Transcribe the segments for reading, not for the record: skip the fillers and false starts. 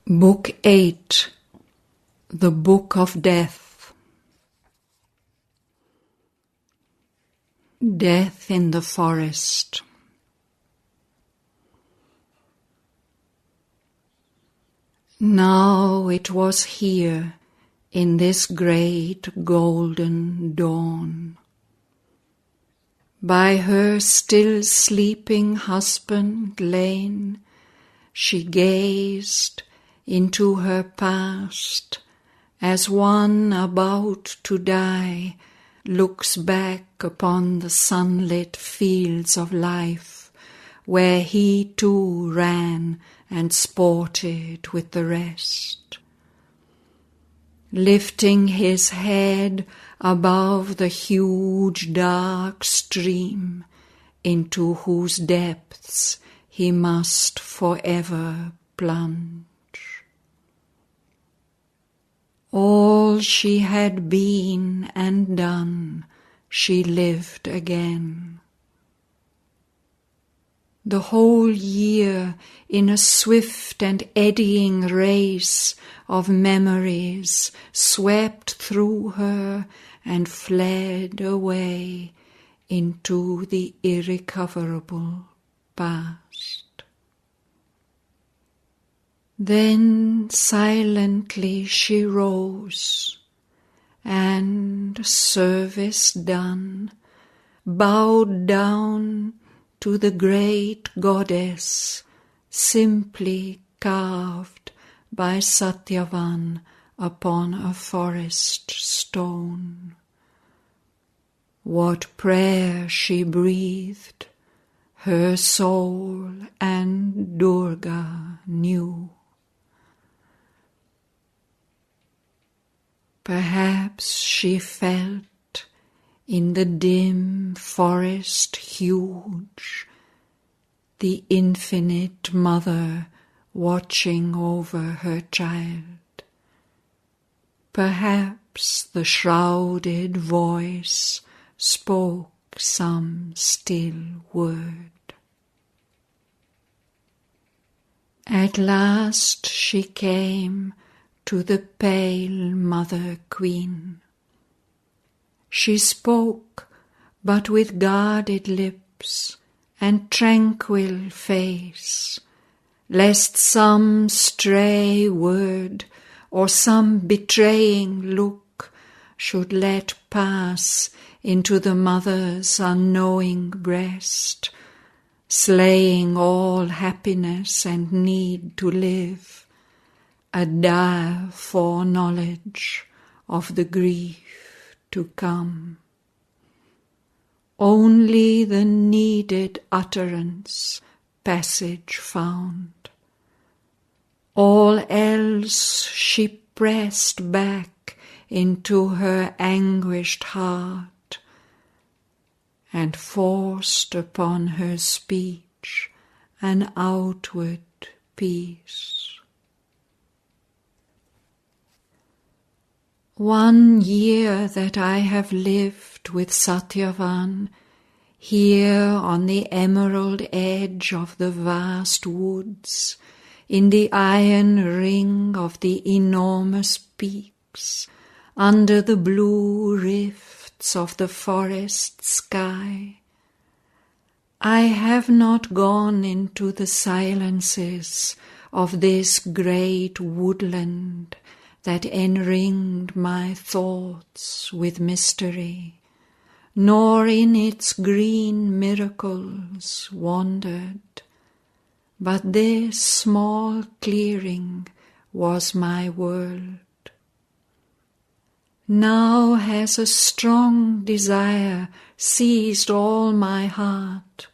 Book 8. The Book of Death. Death in the Forest. Now it was here, in this great golden dawn. By her still sleeping husband lain, she gazed into her past, as one about to die looks back upon the sunlit fields of life, where he too ran and sported with the rest. Lifting his head above the huge dark stream, into whose depths he must forever plunge. All she had been and done, she lived again. The whole year in a swift and eddying race of memories swept through her and fled away into the irrecoverable past. Then silently she rose, and, service done, bowed down to the great goddess, simply carved by Shraddhavan upon a forest stone. What prayer she breathed, her soul and Durga knew. Perhaps she felt in the dim forest huge the infinite mother watching over her child. Perhaps the shrouded voice spoke some still word. At last she came to the pale Mother Queen. She spoke, but with guarded lips and tranquil face, lest some stray word or some betraying look should let pass into the mother's unknowing breast, slaying all happiness and need to live, a dire foreknowledge of the grief to come. Only the needed utterance passage found. All else she pressed back into her anguished heart, and forced upon her speech an outward peace. 1 year that I have lived with Shraddhavan, here on the emerald edge of the vast woods, in the iron ring of the enormous peaks, under the blue rifts of the forest sky. I have not gone into the silences of this great woodland that enringed my thoughts with mystery, nor in its green miracles wandered, but this small clearing was my world. Now has a strong desire seized all my heart,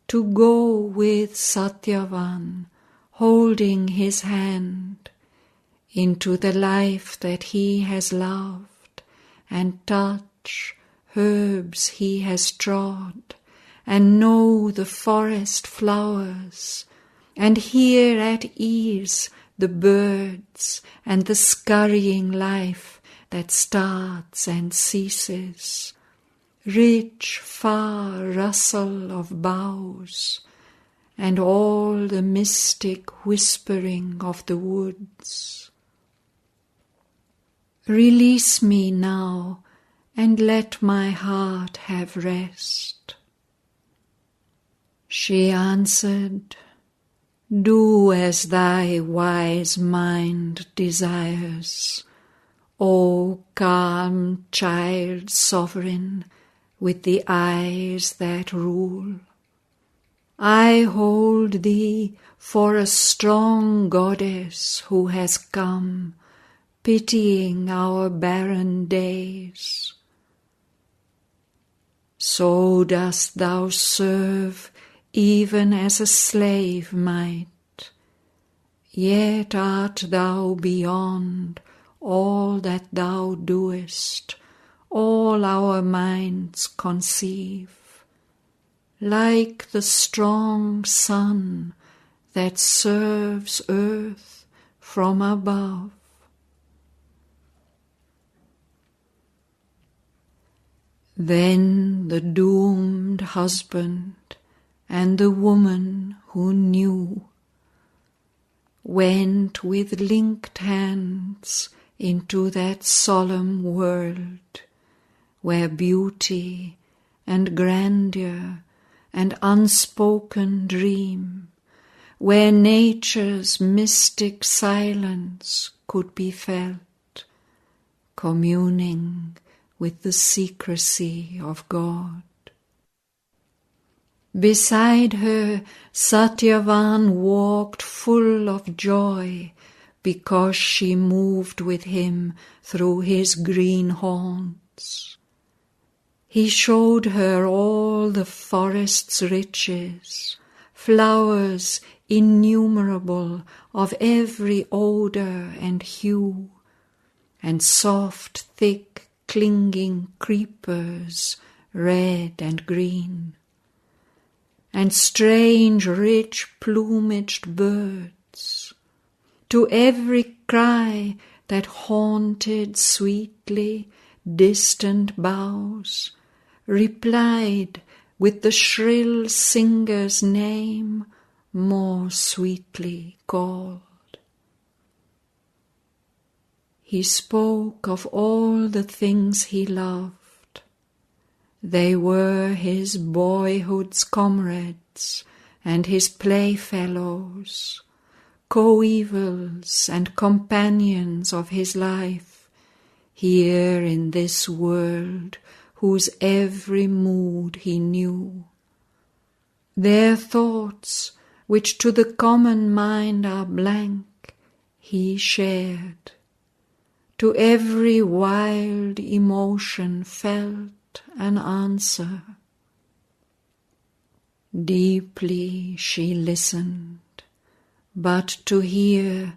to go with Shraddhavan, holding his hand, into the life that he has loved, and touch herbs he has trod, and know the forest flowers, and hear at ease the birds and the scurrying life that starts and ceases, rich far rustle of boughs, and all the mystic whispering of the woods. Release me now, and let my heart have rest. She answered, Do as thy wise mind desires, O calm child sovereign, with the eyes that rule. I hold thee for a strong goddess who has come, pitying our barren days. So dost thou serve even as a slave might, yet art thou beyond all that thou doest, all our minds conceive, like the strong sun that serves earth from above. Then the doomed husband and the woman who knew went with linked hands into that solemn world where beauty and grandeur and unspoken dream, where nature's mystic silence could be felt, communing with the secrecy of God. Beside her, Satyavan walked full of joy because she moved with him through his green haunts. He showed her all the forest's riches, flowers innumerable of every odour and hue, and soft, thick, clinging creepers, red and green, and strange, rich, plumaged birds. To every cry that haunted sweetly distant boughs, replied with the shrill singer's name more sweetly called. He spoke of all the things he loved. They were his boyhood's comrades and his playfellows, coevals and companions of his life, here in this world whose every mood he knew. Their thoughts, which to the common mind are blank, he shared. To every wild emotion felt an answer. Deeply she listened, but to hear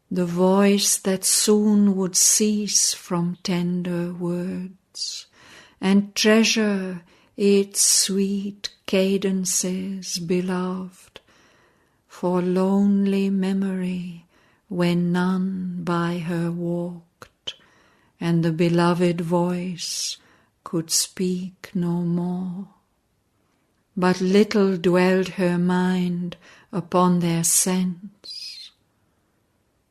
the voice that soon would cease from tender words, and treasure its sweet cadences beloved, for lonely memory when none by her walked, and the beloved voice could speak no more. But little dwelt her mind upon their sense.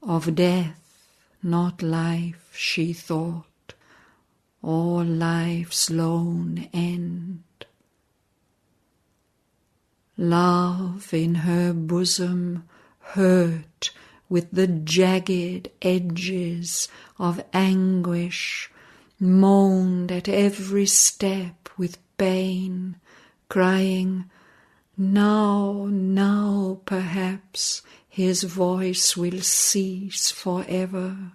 Of death, not life, she thought, or life's lone end. Love in her bosom hurt with the jagged edges of anguish, moaned at every step with pain, crying, Now, now, perhaps his voice will cease forever.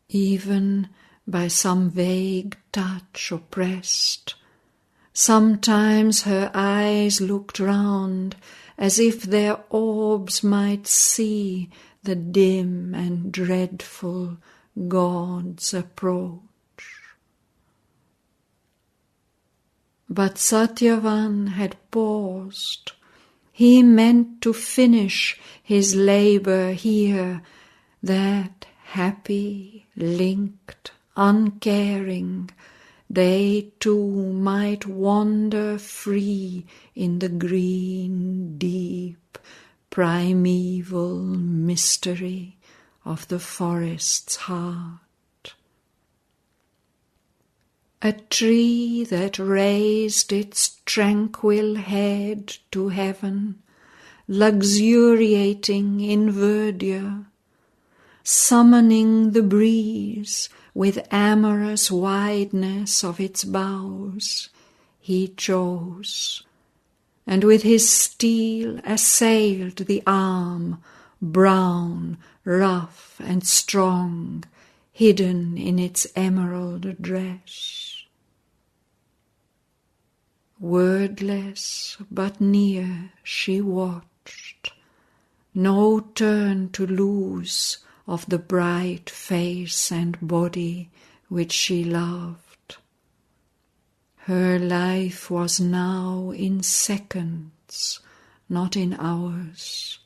Even by some vague touch oppressed, sometimes her eyes looked round as if their orbs might see the dim and dreadful God's approach. But Satyavan had paused. He meant to finish his labour here, that happy, linked, uncaring, they too might wander free in the green, deep, primeval mystery of the forest's heart. A tree that raised its tranquil head to heaven, luxuriating in verdure, summoning the breeze with amorous wideness of its boughs, he chose, and with his steel assailed the arm, brown, rough and strong, hidden in its emerald dress. Wordless but near she watched, no turn to lose of the bright face and body which she loved. Her life was now in seconds, not in hours,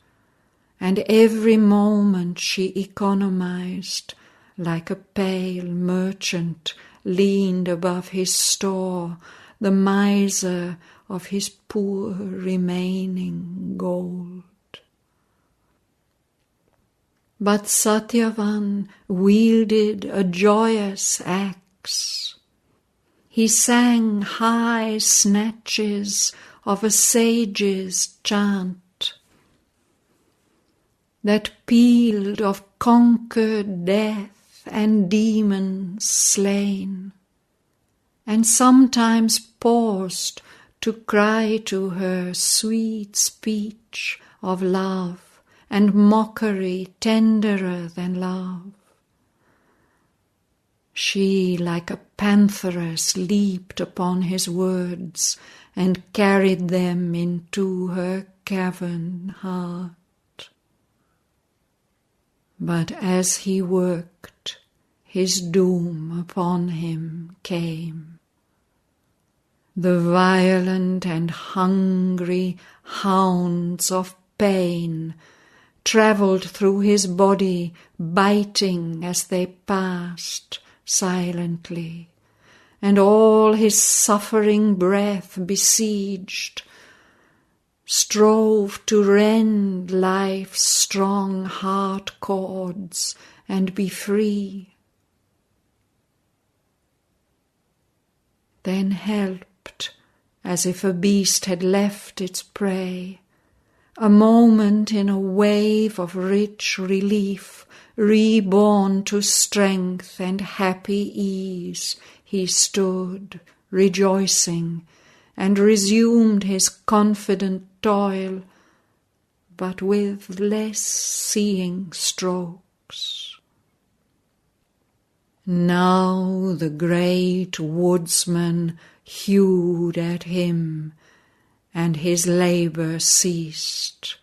and every moment she economized, like a pale merchant leaned above his store, the miser of his poor remaining gold. But Satyvan wielded a joyous axe. He sang high snatches of a sage's chant that pealed of conquered death and demons slain, and sometimes paused to cry to her sweet speech of love and mockery tenderer than love. She, like a pantheress, leaped upon his words and carried them into her cavern heart. But as he worked, his doom upon him came. The violent and hungry hounds of pain travelled through his body, biting as they passed silently, and all his suffering breath besieged, strove to rend life's strong heart cords and be free. Then helped, as if a beast had left its prey, a moment in a wave of rich relief, reborn to strength and happy ease, he stood, rejoicing, and resumed his confident toil, but with less seeing strokes. Now the great woodsman hewed at him, and his labour ceased.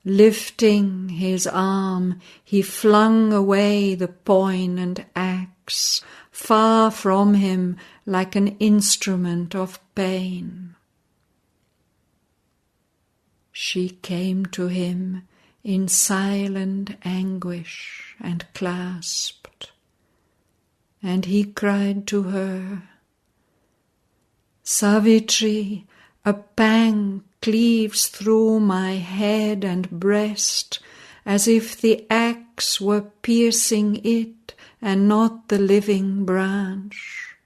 Lifting his arm, he flung away the poignant axe, far from him like an instrument of pain. She came to him in silent anguish and clasped, and he cried to her, "Savitri, a pang cleaves through my head and breast, as if the axe were piercing it and not the living branch.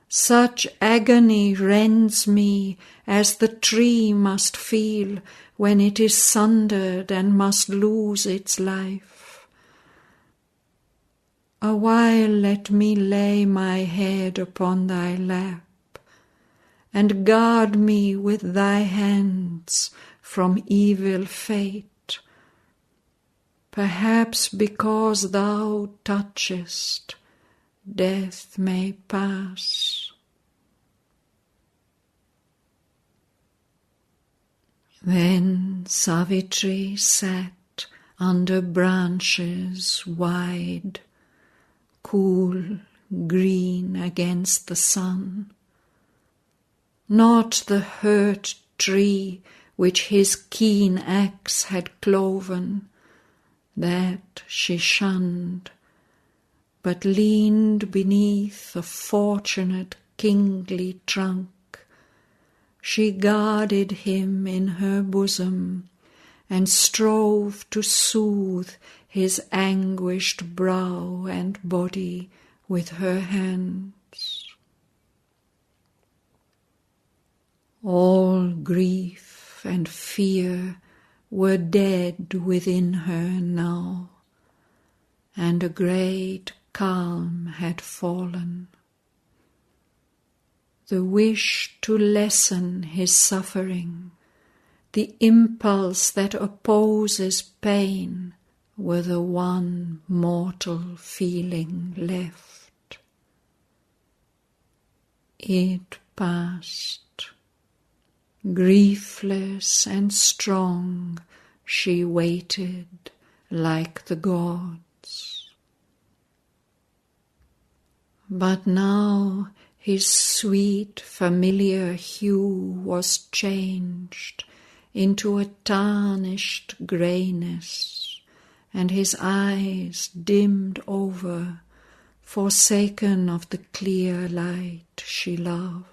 Such agony rends me as the tree must feel when it is sundered and must lose its life. Awhile let me lay my head upon thy lap, and guard me with thy hands from evil fate. Perhaps because thou touchest, death may pass." Then Savitri sat under branches wide, cool, green against the sun. Not the hurt tree which his keen axe had cloven, that she shunned, but leaned beneath a fortunate kingly trunk. She guarded him in her bosom, and strove to soothe his anguished brow and body with her hands. All grief and fear were dead within her now, and a great calm had fallen. The wish to lessen his suffering, the impulse that opposes pain, were the one mortal feeling left. It passed. Griefless and strong, she waited like the gods. But now his sweet, familiar hue was changed into a tarnished greyness, and his eyes dimmed over, forsaken of the clear light she loved.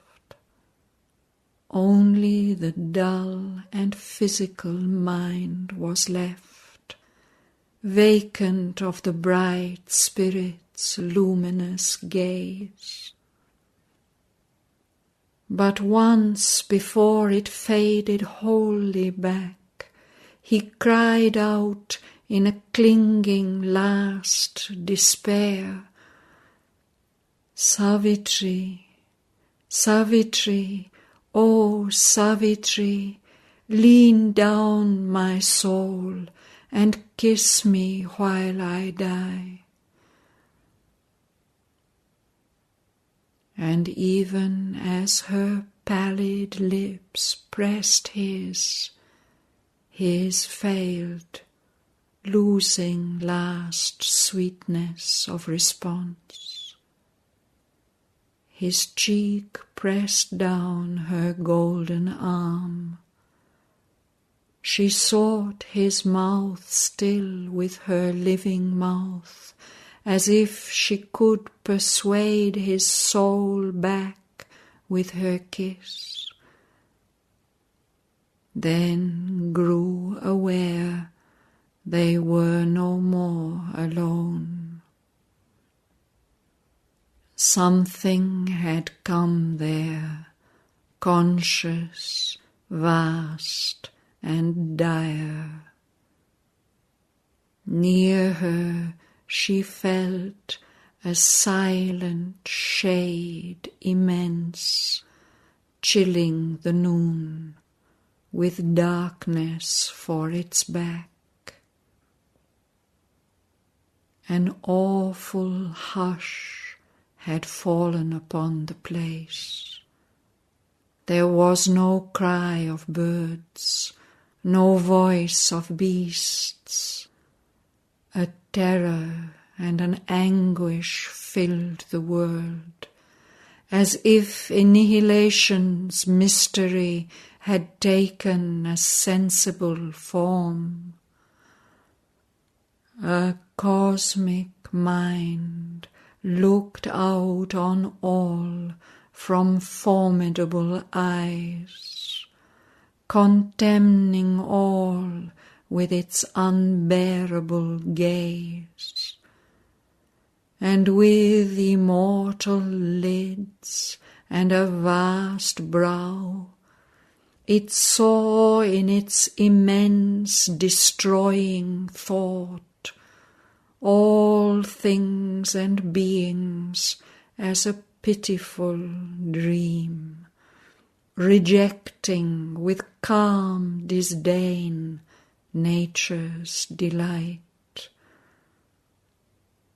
Only the dull and physical mind was left, vacant of the bright spirit's luminous gaze. But once before it faded wholly back, he cried out in a clinging last despair, "Savitri, Savitri, O Savitri, lean down my soul and kiss me while I die." And even as her pallid lips pressed his failed, losing last sweetness of response. His cheek pressed down her golden arm. She sought his mouth still with her living mouth, as if she could persuade his soul back with her kiss. Then grew aware they were no more alone. Something had come there, conscious, vast, and dire. Near her she felt a silent shade immense, chilling the noon, with darkness for its back. An awful hush had fallen upon the place. There was no cry of birds, no voice of beasts. A terror and an anguish filled the world, as if annihilation's mystery had taken a sensible form. A cosmic mind looked out on all from formidable eyes, contemning all with its unbearable gaze, and with immortal lids and a vast brow, it saw in its immense destroying thought all things and beings as a pitiful dream, rejecting with calm disdain nature's delight.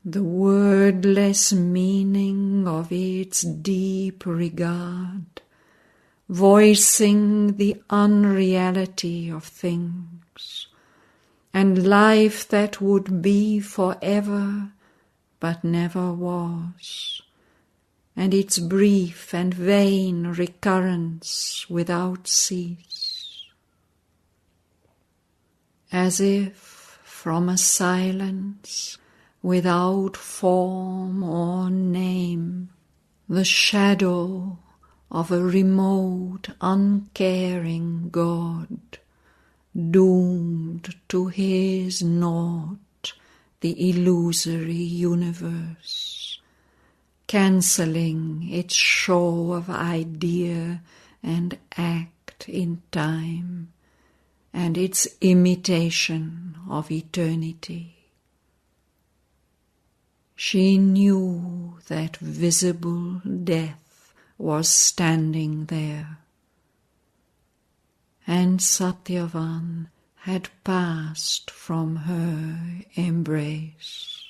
The wordless meaning of its deep regard, voicing the unreality of things, and life that would be forever but never was, and its brief and vain recurrence without cease. As if from a silence without form or name, the shadow of a remote, uncaring God, doomed to his naught, the illusory universe, cancelling its show of idea and act in time, and its imitation of eternity. She knew that visible death was standing there, and Satyavan had passed from her embrace.